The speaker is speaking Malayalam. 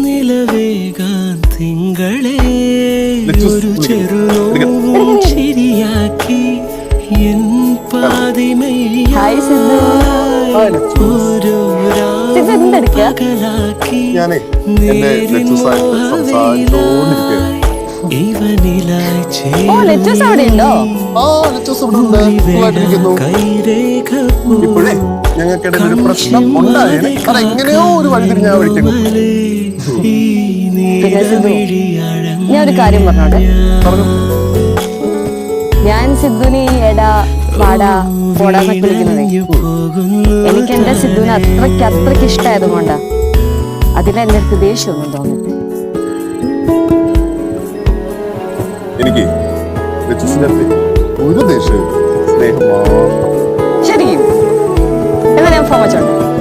നിലവേകാൻ തിങ്കളെ ഒരു ചെറുനോവും ചിരിയാക്കി എൻ പാതിമയായി ഒരു പകലാക്കി നേരിൻ ഇവനിലായി കൈരേഖ ഞങ്ങൾക്കിടയിൽ ഒരു പ്രശ്നം ഉണ്ടായേനെ അതെങ്ങനെയോ ഒരു വഴിതിരിഞ്ഞ വഴിക്കുന്നു. ഞാൻ ഒരു കാര്യം പറഞ്ഞോട്ടെ. ഞാൻ സിദ്ധുവിനെ എടാ വാടാ പോടാന്നൊക്കെ വിളിക്കുന്നതേ എനിക്ക് എന്റെ സിദ്ധുവിനെ അത്രയ്ക്ക് ഇഷ്ടമായതുകൊണ്ടാ. അതിലെന്റെ അടുത്ത് ദേഷ്യമൊന്നും തോന്നില്ല. എനിക്ക് ഒരു ദേഷ്യം സ്നേഹം മാത്രം. ശരിക്കും എന്നാ ഞാൻ ഫോൺ വെച്ചോട്ടെ.